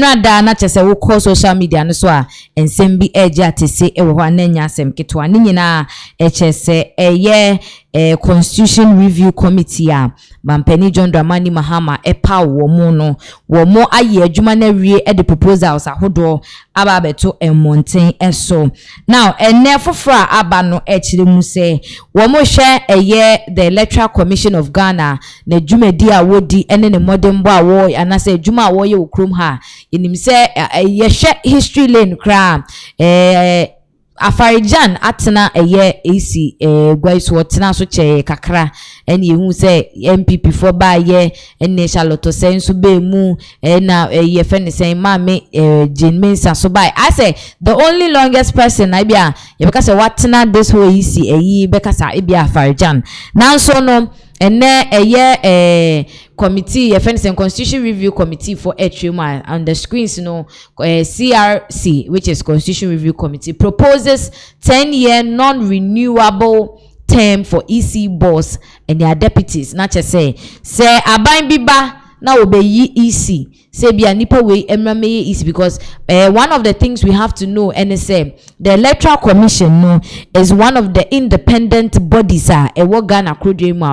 enrada na chese wo call social media no so a ensem bi eje atese e wo ananya asem ketwa ni nyina chese Constitution Review Committee a Mampeni John Dramani Mahama epa wo mo aye adwuma na wie e the proposals ahodo aba beto emmonten eso now ene fofora aba no ekire mu se wo mo hwe the Electoral Commission of Ghana na dwumadi a wodi ene ne modern bo a wo anase adwuma a wo ye okrom ha yenim se ye hwe history lane kra Afarijan atena AC gwaiso otena so che kakra ene ehu se MPP for ba ye ene Charlotte senso be mu na ye fe ne sen mame Mensa so ba I say the only longest person I bia ye beka say watena this whole AC beka sa e bia Afarijan now so no ene committee Fencing Constitution Review Committee for Etrima on the screens CRC, which is Constitution Review Committee, proposes 10-year non-renewable term for EC boss and their deputies. Not just say aban biba na obeyi EC say bia nipa we emrame EC because one of the things we have to know and say the Electoral Commission no is one of the independent bodies Ghana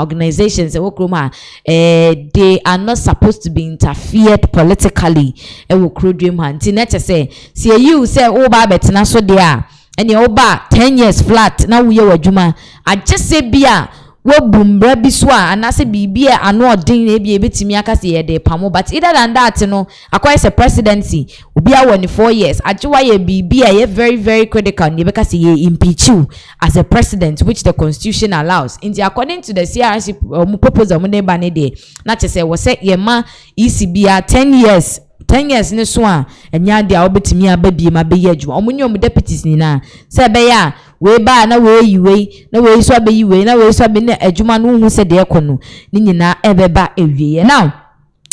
organizations they are not supposed to be interfered politically nti na say you say oba betina so there and oba 10 years flat na we wadwuma I just say bia wo bumbra biswa anase bibia ano odin na bia betimi akase ye de pamo but either than that no akwa is a presidency obi a 4 years ajewa ye bibia ye very very critical ne bekase ye impeach you as a president which the constitution allows according to the CRC proposal mo ne ba ne de na chese wo se ye ma ECBA 10 years ne so a enya de a obetimi ababie ma be ye adwuma omunyo mu deputies ni na se be ya we ba na we yiwe na we so abe yiwe na we so abe ne adwuma no hu se de ekono ni nyina ebeba ewie now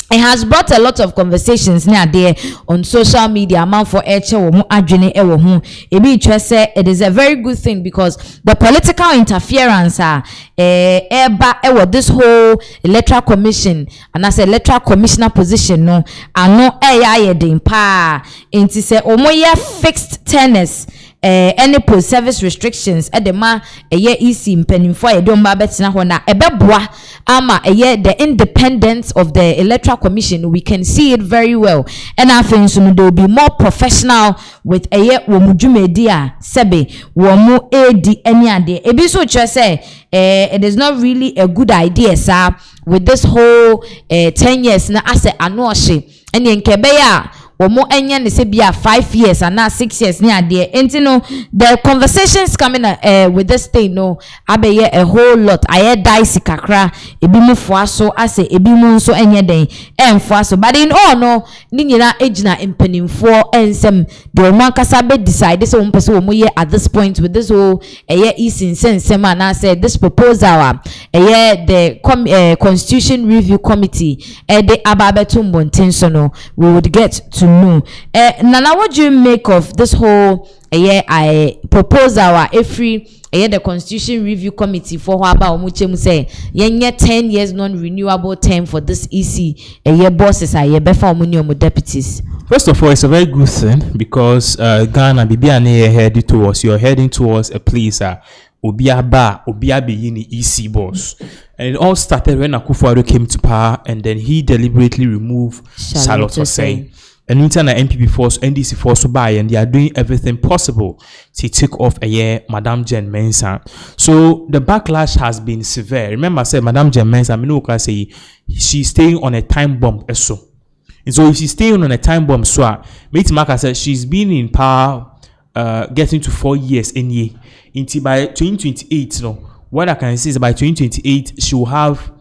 it has brought a lot of conversations near there on social media amount for eche wo mu adwene e wo hu ebi twa say it is a very good thing because the political interference eba e wo this whole Electoral Commission and as Electoral Commissioner position no ano ya den pa enti say omoye fixed tenors any post service restrictions at the ma EC mpanimfo ye don ba betina ho na ebeboa ama the independence of the Electoral Commission. We can see it very well and I think so there will be more professional with wo mudwumedi a sebe wo mu edi any ade ebi so che say it is not really a good idea sir with this whole 10 years na ase ano hye ene nkebe ya womo enye ne se bia 5 years and now 6 years ni ade enti no the conversations coming with this thing no abeye a whole lot aye dicey kakra ebi mu foaso ase ebi mu nso enye den emfoaso but in all no ni nyina ejina empanimfo ensem the man kasa be decide say one person womo ye at this point with this whole ensem and I said this proposal the Constitution Review Committee the ababeto mbontenso no we would get to know. Nana, what do you make of this whole proposal every the Constitution Review Committee for how about muchemu say yenye 10 years non-renewable term for this EC bosses befa omunyo deputies? First of all, it's a very good thing because Ghana you're heading towards a place Obiabe yini EC boss. And it all started when Akufo-Addo came to power and then he deliberately removed Charlotte Hossein. And internal MPP force, NDC force to buy, and they are doing everything possible to take off Madame Jen Mensa. So the backlash has been severe. Remember, I said Madame Jen Mensa, I say she's staying on a time bomb. And so if she's staying on a time bomb, Maka said she's been in power, getting to 4 years in year. Until by 2028, what I can say is by 2028 she will have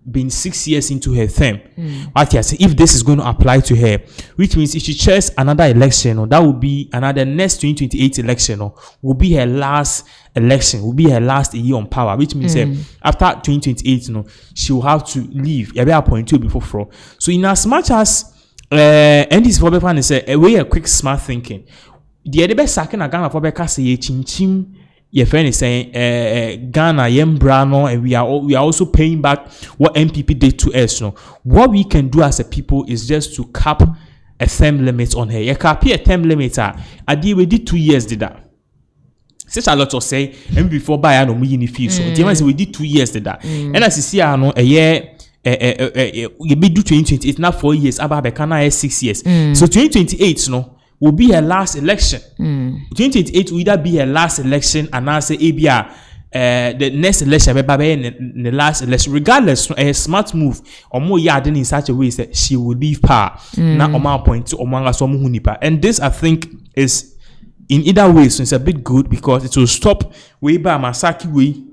been 6 years into her term. If this is going to apply to her, which means if she chairs another election, that will be another next 2028 election, will be her last election, will be her last year on power, which means after 2028, she will have to leave. You'll be appointed before fraud. So in as much as and this for the say a way a quick smart thinking, the other best second Ghana for Beka say chim. Your friend is saying Ghana Yembrano, and we are also paying back what MPP did to us. What we can do as a people is just to cap a term limit on her. You can pay a term limit. I did we did 2 years did that. Such a lot of say, and before buy no money fees. So we did 2 years did that. And as you see, I know a year. You be do 2028 now 4 years. About Bekana 6 years. So 2028 no will be her last election. 2028 will either be her last election and I say ABR. The next election be the last election regardless a smart move or more yarding in such a way that she will leave power now on my point to omanga so hunipa. And this I think is in either way so it's a bit good because it will stop way by Masaki way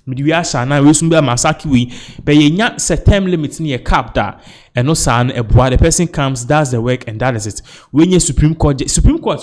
Midiya Shana we soon be Masaki way but you not set time limit near cap that and no son a boy the person comes does the work and that is it when you Supreme Court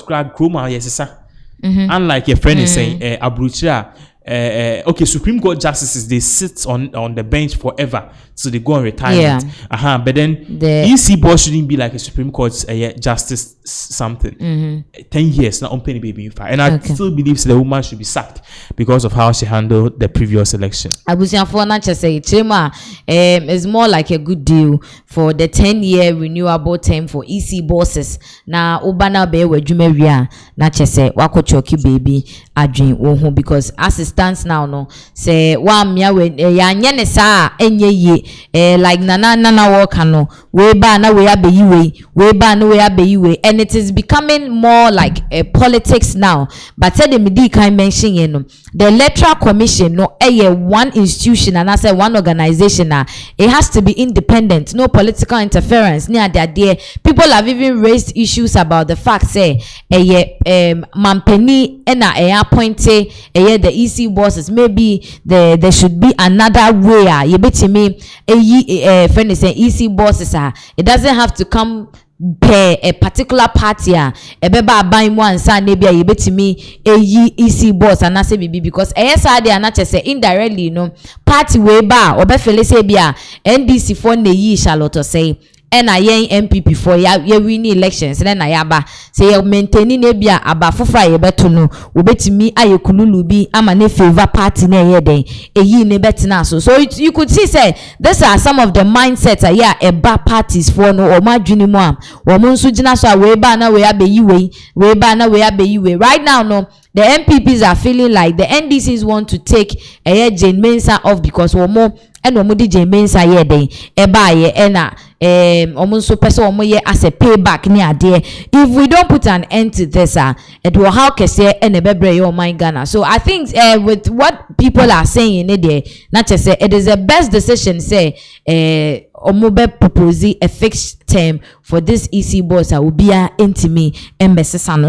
grab Chroma yes sir unlike your friend is saying Abrucha okay, Supreme Court justices they sit on the bench forever, so they go on retirement. Yeah. But then the EC boss shouldn't be like a Supreme Court justice something. 10 years now on penny baby in fact, and I still believe the woman should be sacked because of how she handled the previous election. I was for not just say Chema is more like a good deal for the 10-year renewable term for EC bosses. Now Obana be we jumeria not just say wako choki baby adwin wo because as it stands now no say wa mia we ya nyene sa enye ye like nana work no we ba na we abeyi we ba no we abeyi and it is becoming more like a politics now but said the midi kind mention you know the electoral commission no one institution and I say one organization it has to be independent, no political interference near that there people have even raised issues about the fact say mampeni ena appointed the EC bosses maybe there should be another way you bet me friend is EC bosses it doesn't have to come per a particular party beba buy one san nebia you bet me EC boss and I say bibi because ASR they are not say indirectly you know party way ba obefele say bia NDC for ne yi Charlotte say and I MPP for ya win elections then I aba say you maintaining ebia aba fofa ye beto no obetimi ayekululu bi ama ne favor party na ye den eyi ne betina so you could see say these are some of the mindsets eba parties for no o madwini mu am wo mo nso gina so we ba na we abeyi we ba na we abeyi we right now no the MPPs are feeling like the NDCs want to take Jane Mensa off because wo mo and wo mo di Jane Mensa ye den eba ye ena so person omo as a payback ni ade if we don't put an end to this it will how kese and ebebre your mind Ghana. So I think with what people are saying not to say it is the best decision say omo be propose a fixed term for this EC boss will be intimi embese